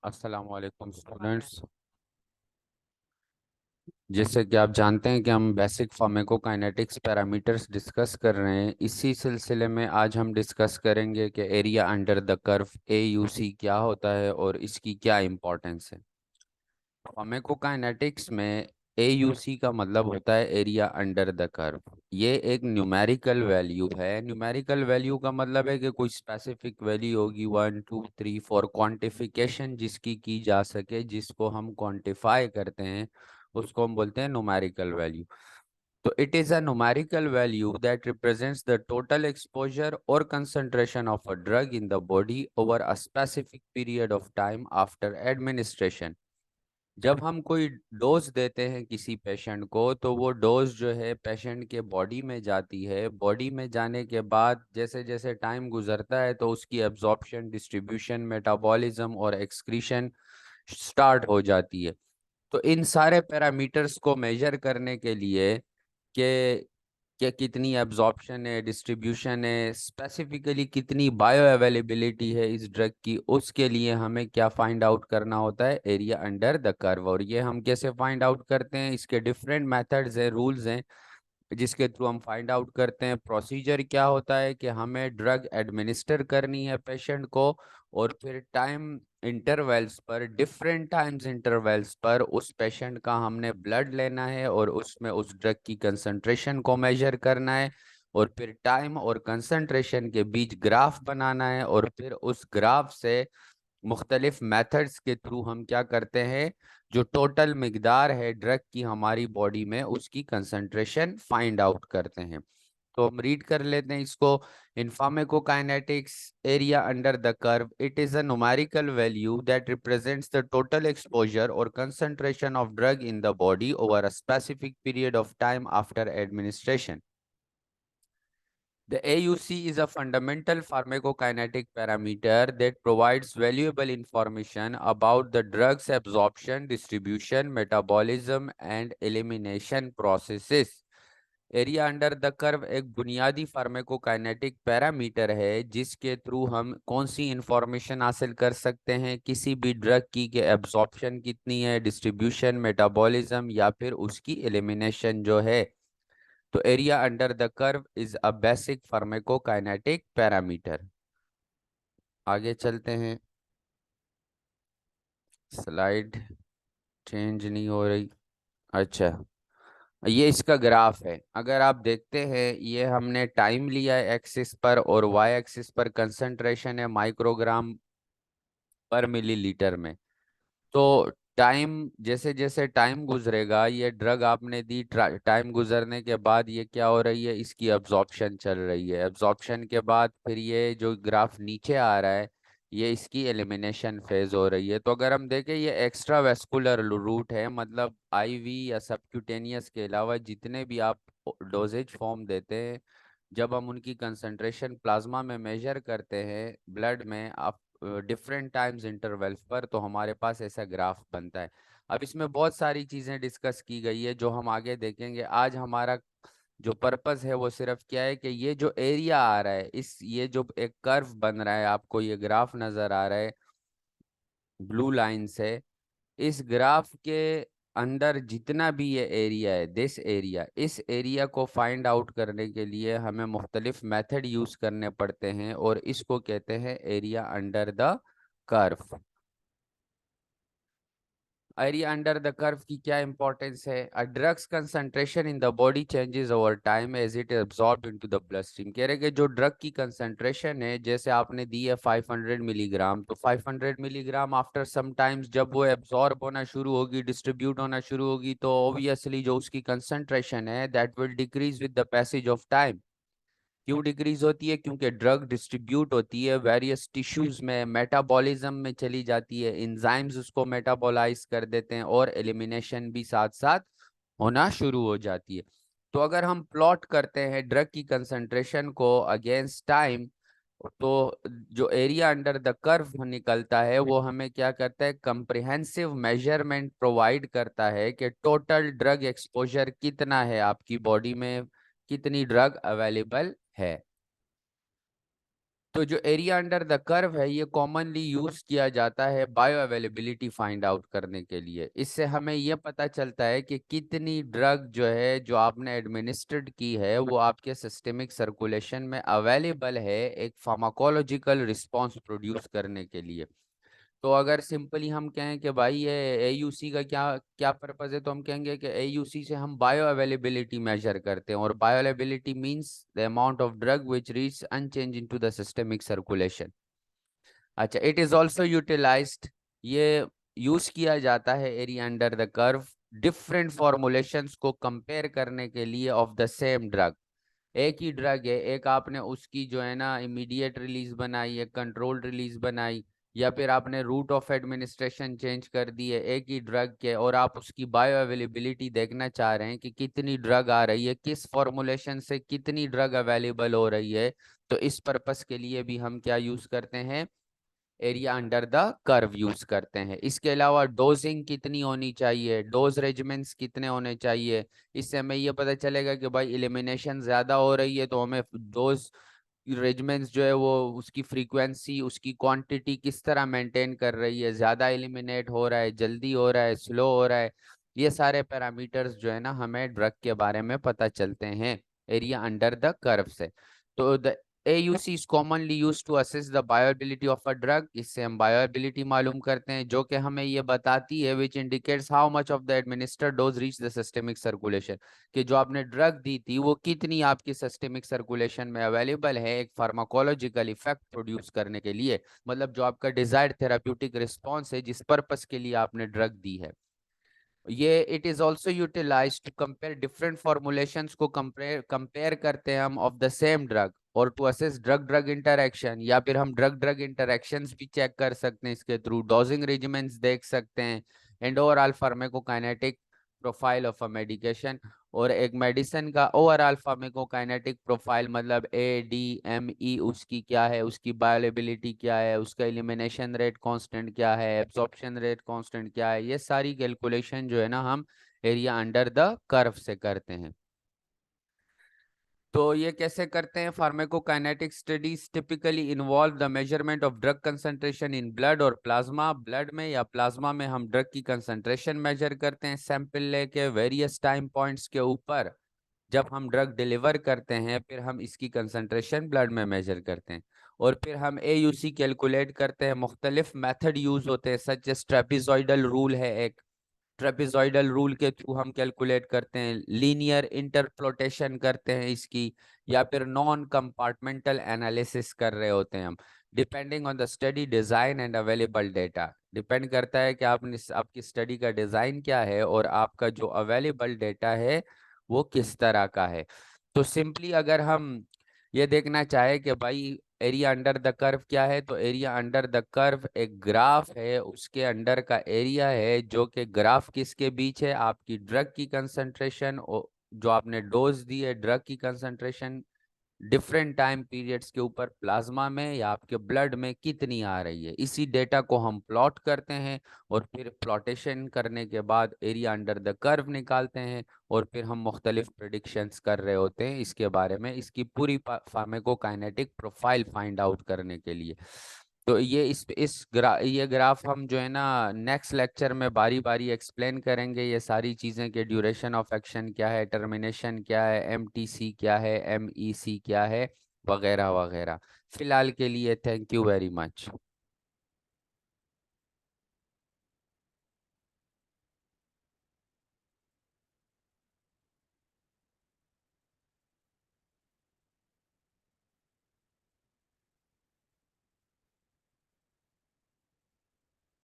अस्सलाम वालेकुम स्टूडेंट्स। जैसे कि आप जानते हैं कि हम बेसिक फार्माकोकाइनेटिक्स पैरामीटर्स डिस्कस कर रहे हैं। इसी सिलसिले में आज हम डिस्कस करेंगे कि area under the curve AUC क्या होता है और इसकी क्या इम्पोर्टेंस है। फार्माकोकाइनेटिक्स में AUC का मतलब होता है एरिया अंडर द कर्व। ये एक न्यूमेरिकल वैल्यू है। न्यूमेरिकल वैल्यू का मतलब है कि कोई स्पेसिफिक वैल्यू होगी 1 2 3 4 क्वांटिफिकेशन जिसकी की जा सके, जिसको हम क्वांटिफाई करते हैं, उसको हम बोलते हैं न्यूमेरिकल वैल्यू। तो it is a numerical value that represents the total exposure और concentration of a drug in the body over a specific period of time after administration. जब हम कोई डोज देते हैं किसी पेशेंट को, तो वो डोज जो है पेशेंट के बॉडी में जाती है। बॉडी में जाने के बाद जैसे जैसे टाइम गुजरता है तो उसकी एब्जॉर्प्शन, डिस्ट्रीब्यूशन, मेटाबॉलिज्म और एक्सक्रीशन स्टार्ट हो जाती है। तो इन सारे पैरामीटर्स को मेजर करने के लिए कि कितनी एब्जॉर्प्शन है, डिस्ट्रीब्यूशन है, स्पेसिफिकली कितनी बायो अवेलेबिलिटी है इस ड्रग की, उसके लिए हमें क्या फाइंड आउट करना होता है? Area under the curve. और ये हम कैसे फाइंड आउट करते हैं? इसके डिफरेंट मेथड्स हैं, रूल्स हैं जिसके थ्रू हम फाइंड आउट करते हैं। प्रोसीजर क्या होता है कि हमें ड्रग एडमिनिस्टर करनी है पेशेंट को, और फिर टाइम इंटरवल्स पर, डिफरेंट टाइम्स इंटरवल्स पर उस पेशेंट का हमने ब्लड लेना है और उसमें उस ड्रग की कंसंट्रेशन को मेजर करना है, और फिर टाइम और कंसंट्रेशन के बीच ग्राफ बनाना है, और फिर उस ग्राफ से मुख्तलिफ मेथड्स के थ्रू हम क्या करते हैं, जो टोटल मिकदार है ड्रग की हमारी बॉडी में, उसकी कंसंट्रेशन फाइंड आउट करते हैं। तो हम रीड कर लेते हैं इसको। In pharmacokinetics, area under the curve it is a numerical value that represents the total exposure और concentration of drug in the body over a specific period of time after administration. The AUC is a fundamental pharmacokinetic parameter that provides valuable information about the drug's absorption, distribution, metabolism and elimination processes. Area under the curve एक बुनियादी pharmacokinetic parameter है जिसके through हम कौन सी information हासिल कर सकते हैं किसी भी ड्रग की, कि एब्जॉर्प्शन कितनी है, डिस्ट्रीब्यूशन, मेटाबॉलिज्म या फिर उसकी एलिमिनेशन जो है। तो area under the curve is a basic pharmacokinetic parameter. आगे चलते हैं। स्लाइड चेंज नहीं हो रही। अच्छा, ये इसका ग्राफ है। अगर आप देखते हैं, ये हमने टाइम लिया है एक्सिस पर, और वाई एक्सिस पर कंसंट्रेशन है माइक्रोग्राम पर मिलीलीटर में। तो टाइम, जैसे जैसे टाइम गुजरेगा, ये ड्रग आपने दी, टाइम गुजरने के बाद ये क्या हो रही है, इसकी एब्जॉर्प्शन चल रही है। एब्जॉर्प्शन के बाद फिर ये जो ग्राफ नीचे आ रहा है, ये इसकी एलिमिनेशन फेज हो रही है। तो अगर हम देखें, ये एक्स्ट्रा वेस्कुलर रूट है, मतलब IV या सबक्यूटेनियस के अलावा जितने भी आप डोजेज फॉर्म देते हैं, जब हम उनकी कंसंट्रेशन प्लाज्मा में मेजर करते हैं, ब्लड में, आप डिफरेंट टाइम्स इंटरवल्स पर, तो हमारे पास ऐसा ग्राफ बनता है। अब इसमें बहुत सारी चीज़ें डिस्कस की गई है जो हम आगे देखेंगे। आज हमारा जो पर्पस है वो सिर्फ क्या है कि ये जो एरिया आ रहा है, इस ये जो एक कर्व बन रहा है, आपको ये ग्राफ नज़र आ रहा है ब्लू लाइन से, इस ग्राफ के अंदर जितना भी ये एरिया है, दिस एरिया, इस एरिया को फाइंड आउट करने के लिए हमें मुख्तलिफ मेथड यूज करने पड़ते हैं, और इसको कहते हैं area under the curve. Area under the curve की क्या इंपॉर्टेंस है? A drugs concentration in the body changes over time as it absorb into the blood stream. कह रहे कि जो ड्रग की कंसंट्रेशन है, जैसे आपने दी है 500 मिलीग्राम, तो 500 मिलीग्राम आफ्टर सम टाइम्स जब वो एब्सॉर्ब होना शुरू होगी, डिस्ट्रीब्यूट होना शुरू होगी, तो ऑब्वियसली जो उसकी कंसंट्रेशन है that will decrease with the passage of time. क्यों डिक्रीज होती है? क्योंकि ड्रग डिस्ट्रीब्यूट होती है वेरियस टिश्यूज में, मेटाबॉलिज्म में चली जाती है, एंजाइम्स उसको मेटाबोलाइज कर देते हैं, और एलिमिनेशन भी साथ साथ होना शुरू हो जाती है। तो अगर हम प्लॉट करते हैं ड्रग की कंसंट्रेशन को अगेंस्ट टाइम, तो जो एरिया अंडर द कर्व निकलता है वो हमें क्या करता है, कंप्रिहेंसिव मेजरमेंट प्रोवाइड करता है कि टोटल ड्रग एक्सपोजर कितना है आपकी बॉडी में, कितनी ड्रग अवेलेबल है। तो जो एरिया अंडर द कर्व है ये कॉमनली यूज किया जाता है बायो अवेलेबिलिटी फाइंड आउट करने के लिए। इससे हमें ये पता चलता है कि कितनी ड्रग जो है जो आपने एडमिनिस्ट्रेड की है वो आपके सिस्टमिक सर्कुलेशन में अवेलेबल है एक फार्माकोलॉजिकल रिस्पॉन्स प्रोड्यूस करने के लिए। तो अगर सिंपली हम कहें कि भाई ये एयूसी का क्या क्या पर्पज है, तो हम कहेंगे कि एयूसी से हम बायो अवेलेबिलिटी मेजर करते हैं, और bioavailability means the amount of drug which reach unchanged into the systemic circulation. अच्छा, इट इज ऑल्सो यूटिलाइज्ड, ये यूज किया जाता है area under the curve different formulations को कंपेयर करने के लिए ऑफ द सेम ड्रग। एक ही ड्रग है, एक आपने उसकी जो है ना इमीडिएट रिलीज बनाई, एक कंट्रोल्ड रिलीज बनाई, या फिर आपने रूट ऑफ एडमिनिस्ट्रेशन चेंज कर दी है एक ही ड्रग के, और आप उसकी बायो अवेलेबिलिटी देखना चाह रहे हैं कि कितनी ड्रग आ रही है, किस फॉर्मुलेशन से कितनी ड्रग अवेलेबल हो रही है। तो इस पर्पस के लिए भी हम क्या यूज करते हैं, area under the curve use करते हैं। इसके अलावा डोजिंग कितनी होनी चाहिए, डोज रेजिमेंट्स कितने होने चाहिए, इससे हमें ये पता चलेगा कि भाई एलिमिनेशन ज्यादा हो रही है तो हमें डोज रेजिमेंट्स जो है वो उसकी फ्रीक्वेंसी उसकी क्वांटिटी किस तरह मेंटेन कर रही है, ज्यादा एलिमिनेट हो रहा है, जल्दी हो रहा है, स्लो हो रहा है। ये सारे पैरामीटर्स जो है ना हमें ड्रग के बारे में पता चलते हैं एरिया अंडर द कर्व से। तो the AUC is commonly used to assess the bioavailability of a drug। इससे हम bioavailability मालूम करते हैं जो कि हमें ये बताती है which indicates how much of the administered dose reach the systemic circulation, कि जो आपने ड्रग दी थी वो कितनी आपकी सिस्टमिक सर्कुलेशन में अवेलेबल है एक फार्माकोलॉजिकल इफेक्ट प्रोड्यूस करने के लिए, मतलब जो आपका डिजायर्ड थेराप्यूटिक रिस्पॉन्स है जिस पर्पस के लिए आपने ड्रग दी है। ये it is also utilize to compare different formulations को कंपेयर करते हैं हम ऑफ द सेम ड्रग, और to assess drug drug interaction, या फिर हम ड्रग ड्रग इंटरैक्शंस भी चेक कर सकते हैं इसके थ्रू, डोजिंग रेजिमेंट्स देख सकते हैं, and overall pharmacokinetic profile of a medication. और एक मेडिसिन का ओवरऑल फार्माकोकाइनेटिक प्रोफाइल मतलब ADME उसकी क्या है, उसकी बायोअवेलेबिलिटी क्या है, उसका एलिमिनेशन रेट कांस्टेंट क्या है, एब्जॉर्प्शन रेट कांस्टेंट क्या है, ये सारी कैलकुलेशन जो है ना हम एरिया अंडर द कर्व से करते हैं। तो ये कैसे करते हैं, pharmacokinetic studies typically involve the measurement of drug concentration in blood और प्लाज्मा। ब्लड में या प्लाज्मा में हम ड्रग की कंसंट्रेशन मेजर करते हैं सैंपल लेके वेरियस टाइम पॉइंट्स के ऊपर। जब हम ड्रग डिलीवर करते हैं फिर हम इसकी कंसंट्रेशन ब्लड में मेजर करते हैं, और फिर हम AUC कैलकुलेट करते हैं। मुख्तलिफ मेथड यूज होते हैं, सच एस ट्रेपिजॉइडल रूल है एक, ट्रेपिजॉइडल रूल के थ्रू हम कैलकुलेट करते हैं, लीनियर इंटरप्लोटेशन करते हैं इसकी, या फिर नॉन कंपार्टमेंटल एनालिसिस कर रहे होते हैं हम। Depending on the study design and available data, depend करता है कि आपने आपकी स्टडी का डिजाइन क्या है और आपका जो अवेलेबल डेटा है वो किस तरह का है। तो सिंपली अगर हम ये देखना चाहे कि भाई एरिया अंडर द कर्व क्या है, तो एरिया अंडर द कर्व एक ग्राफ है, उसके अंडर का एरिया है, जो कि ग्राफ किसके बीच है, आपकी ड्रग की कंसंट्रेशन, जो आपने डोज दी है ड्रग की कंसंट्रेशन डिफरेंट टाइम पीरियड्स के ऊपर प्लाज्मा में या आपके ब्लड में कितनी आ रही है। इसी डेटा को हम प्लॉट करते हैं, और फिर प्लॉटेशन करने के बाद एरिया अंडर द कर्व निकालते हैं, और फिर हम मुख्तलिफ प्रिडिक्शंस कर रहे होते हैं इसके बारे में, इसकी पूरी फार्माकोकाइनेटिक प्रोफाइल फाइंड आउट करने के लिए। तो ये ये ग्राफ हम जो है ना नेक्स्ट लेक्चर में बारी बारी एक्सप्लेन करेंगे, ये सारी चीज़ें कि ड्यूरेशन ऑफ एक्शन क्या है, टर्मिनेशन क्या है, MTC क्या है, MEC क्या है, वगैरह वगैरह। फिलहाल के लिए थैंक यू वेरी मच।